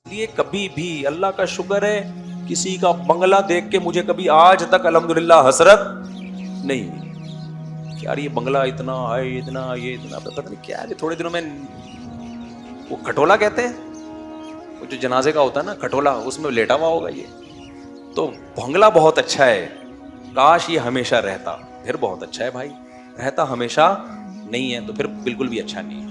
لیے کبھی بھی اللہ کا شکر ہے کسی کا بنگلہ دیکھ کے مجھے کبھی آج تک الحمدللہ حسرت نہیں ہوئی کہ یار یہ بنگلہ اتنا ہے، اتنا یہ اتنا پتہ نہیں کیا ہے. تھوڑے دنوں میں وہ کھٹولا کہتے ہیں، وہ جو جنازے کا ہوتا ہے نا کھٹولا، اس میں لیٹا ہوا ہوگا یہ. تو بنگلہ بہت اچھا ہے، کاش یہ ہمیشہ رہتا، پھر بہت اچھا ہے بھائی. رہتا ہمیشہ نہیں ہے تو پھر بالکل بھی اچھا نہیں ہے.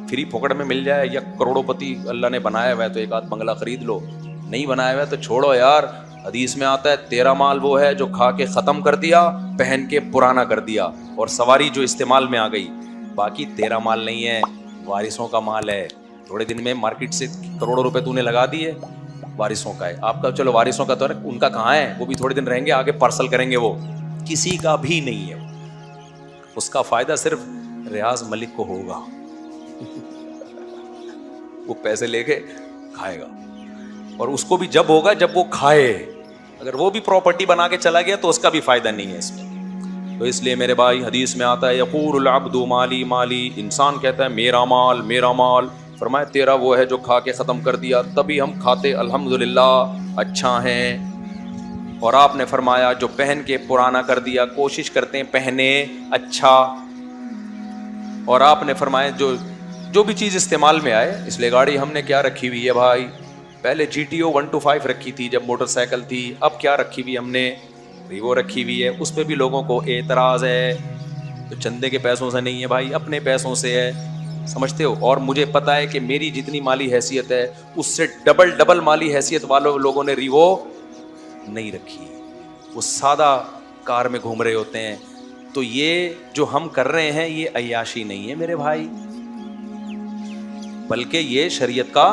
فری پھوکٹ میں مل جائے یا کروڑوں پتی اللہ نے بنایا ہوا ہے تو ایک آدھ بنگلہ خرید لو، نہیں بنایا ہوا ہے تو چھوڑو یار. حدیث میں آتا ہے تیرا مال وہ ہے جو کھا کے ختم کر دیا، پہن کے پرانا کر دیا، اور سواری جو استعمال میں آ گئی. باقی تیرا مال نہیں ہے، وارثوں کا مال ہے. تھوڑے دن میں مارکیٹ سے کروڑوں روپے تو نے لگا دیے، وارثوں کا ہے. آپ کا چلو وارثوں کا تو ہے، ان کا کہاں ہے؟ وہ بھی تھوڑے دن رہیں گے، آگے پارسل کریں گے. وہ کسی کا بھی نہیں ہے. اس کا فائدہ صرف ریاض ملک کو ہوگا. وہ پیسے لے کے کھائے گا، اور اس کو بھی جب ہوگا جب وہ کھائے. اگر وہ بھی پراپرٹی بنا کے چلا گیا تو اس کا بھی فائدہ نہیں ہے اس میں. تو اس لیے میرے بھائی حدیث میں آتا ہے یقول العبد مالی مالی، انسان کہتا ہے میرا مال میرا مال. فرمایا تیرا وہ ہے جو کھا کے ختم کر دیا. تبھی ہم کھاتے الحمدللہ اچھا ہیں. اور آپ نے فرمایا جو پہن کے پرانا کر دیا، کوشش کرتے ہیں پہنے اچھا. اور آپ نے فرمایا جو بھی چیز استعمال میں آئے، اس لیے گاڑی ہم نے کیا رکھی ہوئی ہے بھائی؟ پہلے جی ٹی او 125 رکھی تھی جب موٹر سائیکل تھی. اب کیا رکھی ہوئی ہم نے؟ ریوو رکھی ہوئی ہے. اس پہ بھی لوگوں کو اعتراض ہے، تو چندے کے پیسوں سے نہیں ہے بھائی، اپنے پیسوں سے ہے. سمجھتے ہو؟ اور مجھے پتا ہے کہ میری جتنی مالی حیثیت ہے اس سے ڈبل مالی حیثیت والوں لوگوں نے ریوو نہیں رکھی. وہ سادہ کار میں گھوم رہے ہوتے ہیں. تو یہ جو ہم کر رہے ہیں یہ عیاشی نہیں ہے میرے بھائی، بلکہ یہ شریعت کا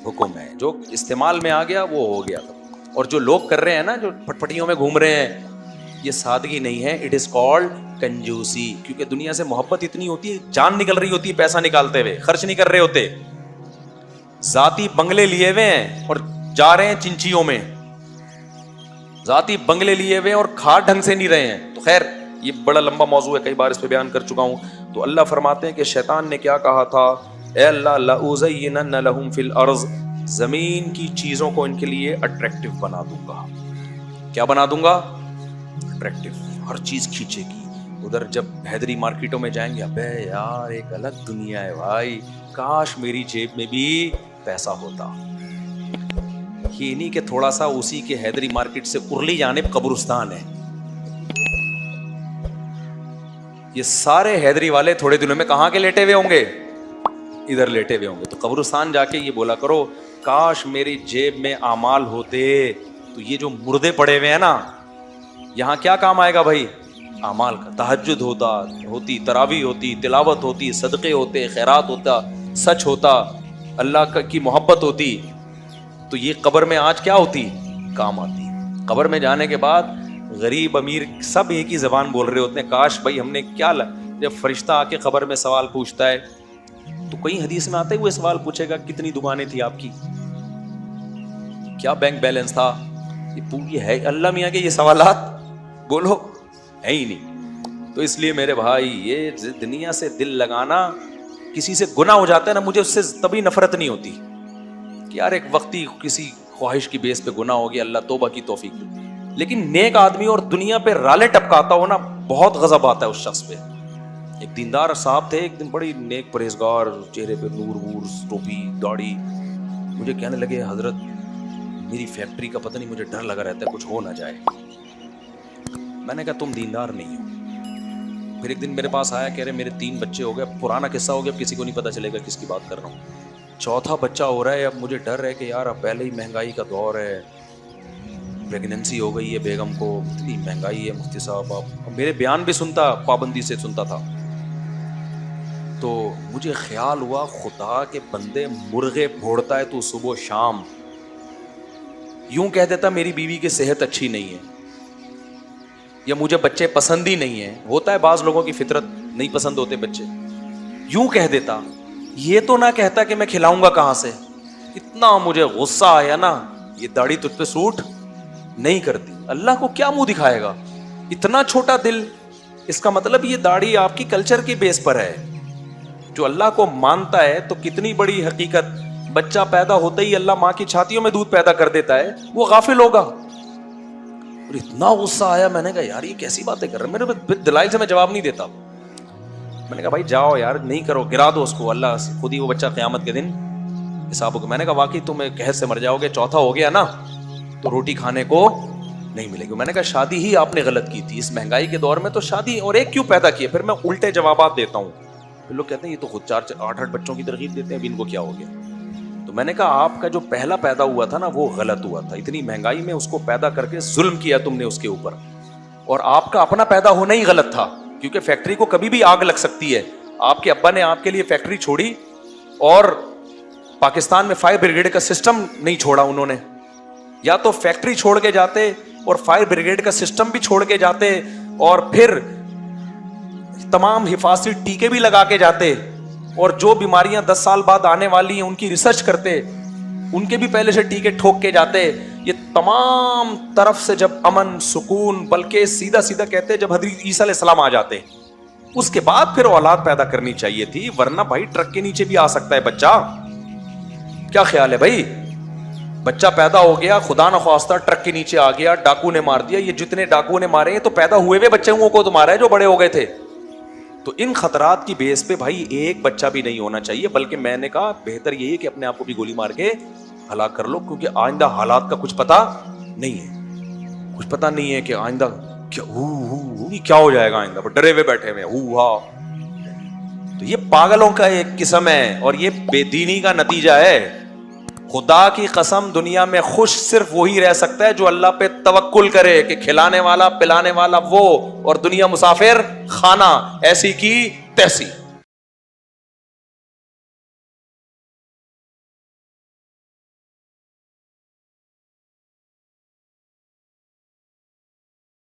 حکم ہے. جو استعمال میں آ گیا وہ ہو گیا. اور جو لوگ کر رہے ہیں نا، جو پٹپٹیوں میں گھوم رہے ہیں، یہ سادگی نہیں ہے، اٹ از کالڈ کنجوسی. کیونکہ دنیا سے محبت اتنی ہوتی ہے، جان نکل رہی ہوتی ہے پیسہ نکالتے ہوئے، خرچ نہیں کر رہے ہوتے. ذاتی بنگلے لیے ہوئے ہیں اور جا رہے ہیں چنچیوں میں، ذاتی بنگلے لیے ہوئے اور کھا ڈھنگ سے نہیں رہے ہیں. تو خیر یہ بڑا لمبا موضوع ہے، کئی بار اس پہ بیان کر چکا ہوں. تو اللہ فرماتے ہیں کہ شیطان نے کیا کہا تھا؟ اے اللہ لَأُزَيِّنَنَّ لَهُمْ فِي الْأَرْضِ، زمین کی چیزوں کو ان کے لیے اٹریکٹیو بنا دوں گا. کیا بنا دوں گا؟ اٹریکٹیو، ہر چیز کھینچے گی. ادھر جب حیدری مارکیٹوں میں جائیں گے، ابے یار ایک الگ دنیا ہے بھائی، کاش میری جیب میں بھی پیسہ ہوتا. یہ نہیں کہ تھوڑا سا اسی کے حیدری مارکیٹ سے ارلی جانب قبرستان ہے. یہ سارے حیدری والے تھوڑے دنوں میں کہاں کے لیٹے ہوئے ہوں گے؟ ادھر لیٹے ہوئے ہوں گے. تو قبرستان جا کے یہ بولا کرو کاش میری جیب میں اعمال ہوتے. تو یہ جو مردے پڑے ہوئے ہیں نا، یہاں کیا کام آئے گا بھائی؟ اعمال کا. تہجد ہوتی، تراویح ہوتی، تلاوت ہوتی، صدقے ہوتے، خیرات ہوتا، سچ ہوتا، اللہ کی محبت ہوتی. تو یہ قبر میں آج کیا ہوتی؟ کام آتی. قبر میں جانے کے بعد غریب امیر سب ایک ہی زبان بول رہے ہوتے ہیں، کاش بھائی ہم نے کیا جب فرشتہ آ کے قبر میں سوال پوچھتا ہے تو کئی حدیث میں آتا ہے وہ سوال پوچھے گا کتنی دکانیں تھی آپ کی، کیا بینک بیلنس تھا. یہ ہے اللہ میاں کے یہ سوالات بولو ہے ہی نہیں. تو اس لیے میرے بھائی یہ دنیا سے دل لگانا، کسی سے گناہ ہو جاتا ہے نا، مجھے اس سے تبھی نفرت نہیں ہوتی کہ یار ایک وقتی کسی خواہش کی بیس پہ گناہ ہو گیا، اللہ توبہ کی توفیق دے. لیکن نیک آدمی اور دنیا پہ رالے ٹپکاتا ہو نا، بہت غضب آتا ہے اس شخص پہ. ایک دیندار صاحب تھے، ایک دن بڑی نیک پرہیزگار، چہرے پہ نور وور، ٹوپی داڑھی. مجھے کہنے لگے حضرت میری فیکٹری کا پتہ نہیں، مجھے ڈر لگا رہتا ہے کچھ ہو نہ جائے. میں نے کہا تم دیندار نہیں ہو. پھر ایک دن میرے پاس آیا، کہہ رہے میرے 3 بچے ہو گئے. پرانا قصہ ہو گیا، اب کسی کو نہیں پتا چلے گا کس کی بات کر رہا ہوں. 4تھا بچہ ہو رہا ہے. اب مجھے ڈر ہے کہ یار اب پہلے ہی مہنگائی کا دور ہے، پریگننسی ہو گئی ہے بیگم کو، اتنی مہنگائی ہے مفتی صاحب. اب میرے بیان بھی سنتا، پابندی سے سنتا تھا. تو مجھے خیال ہوا خدا کے بندے، مرغے پھوڑتا ہے تو صبح و شام، یوں کہہ دیتا میری بیوی کی صحت اچھی نہیں ہے یا مجھے بچے پسند ہی نہیں ہیں. ہوتا ہے بعض لوگوں کی فطرت نہیں پسند ہوتے بچے، یوں کہہ دیتا. یہ تو نہ کہتا کہ میں کھلاؤں گا کہاں سے. اتنا مجھے غصہ آیا نا، یہ داڑھی تجھ پہ سوٹ نہیں کرتی. اللہ کو کیا منہ دکھائے گا؟ اتنا چھوٹا دل. اس کا مطلب یہ داڑھی آپ کی کلچر کی بیس پر ہے. جو اللہ کو مانتا ہے تو کتنی بڑی حقیقت بچہ پیدا ہوتے ہی اللہ ماں کی چھاتیوں میں دودھ پیدا کر دیتا ہے, وہ غافل ہوگا. اور اتنا غصہ آیا, میں نے کہا یار یہ کیسی باتیں کر رہے ہیں, میرے دلائل سے میں جواب نہیں دیتا. میں نے کہا بھائی جاؤ یار, نہیں کرو, گرا دو اس کو, اللہ خود ہی وہ بچہ قیامت کے دن حساب ہوگا. میں نے کہا واقعی تم قحط سے مر جاؤ گے, چوتھا ہو گیا نا تو روٹی کھانے کو نہیں ملے گی. میں نے کہا شادی ہی آپ نے غلط کی تھی, اس مہنگائی کے دور میں تو شادی اور ایک کیوں پیدا کی ہے. پھر میں الٹے جوابات دیتا ہوں, پھر لوگ کہتے ہیں یہ تو خود 8 بچوں کی ترغیب دیتے ہیں, اب ان کو کیا ہو گیا. تو میں نے کہا آپ کا جو پہلا پیدا ہوا تھا نا وہ غلط ہوا تھا, اتنی مہنگائی میں اس کو پیدا کر کے ظلم کیا تم نے اس کے اوپر. اور آپ کا اپنا پیدا ہونا ہی غلط تھا, کیونکہ فیکٹری کو کبھی بھی آگ لگ سکتی ہے. آپ کے ابا نے آپ کے لیے فیکٹری چھوڑی اور پاکستان میں فائر بریگیڈ کا سسٹم نہیں چھوڑا انہوں نے. یا تو فیکٹری چھوڑ کے جاتے اور فائر بریگیڈ کا سسٹم بھی چھوڑ کے جاتے, اور پھر تمام حفاظتی ٹیکے بھی لگا کے جاتے, اور جو بیماریاں 10 سال بعد آنے والی ہیں ان کی ریسرچ کرتے, ان کے بھی پہلے سے ٹیکے ٹھوک کے جاتے. یہ تمام طرف سے جب امن سکون, بلکہ سیدھا سیدھا کہتے جب حضرت عیسیٰ علیہ السلام آ جاتے, اس کے بعد پھر اولاد پیدا کرنی چاہیے تھی. ورنہ بھائی ٹرک کے نیچے بھی آ سکتا ہے بچہ. کیا خیال ہے بھائی, بچہ پیدا ہو گیا, خدا نخواستہ ٹرک کے نیچے آ گیا, ڈاکو نے مار دیا. یہ جتنے ڈاکو نے مارے ہیں تو پیدا ہوئے ہوئے بچوں کو تو مارا ہے جو بڑے ہو گئے تھے. تو ان خطرات کی بیس پہ بھائی ایک بچہ بھی نہیں ہونا چاہیے, بلکہ میں نے کہا بہتر یہی ہے کہ اپنے آپ کو بھی گولی مار کے ہلاک کر لو, کیونکہ آئندہ حالات کا کچھ پتا نہیں ہے. کچھ پتا نہیں ہے کہ آئندہ کیا ہو جائے گا, آئندہ ڈرے ہوئے بیٹھے ہوئے تو یہ پاگلوں کا ایک قسم ہے, اور یہ بے دینی کا نتیجہ ہے. خدا کی قسم دنیا میں خوش صرف وہی رہ سکتا ہے جو اللہ پہ توکل کرے کہ کھلانے والا پلانے والا وہ, اور دنیا مسافر خانہ ایسی کی تیسی.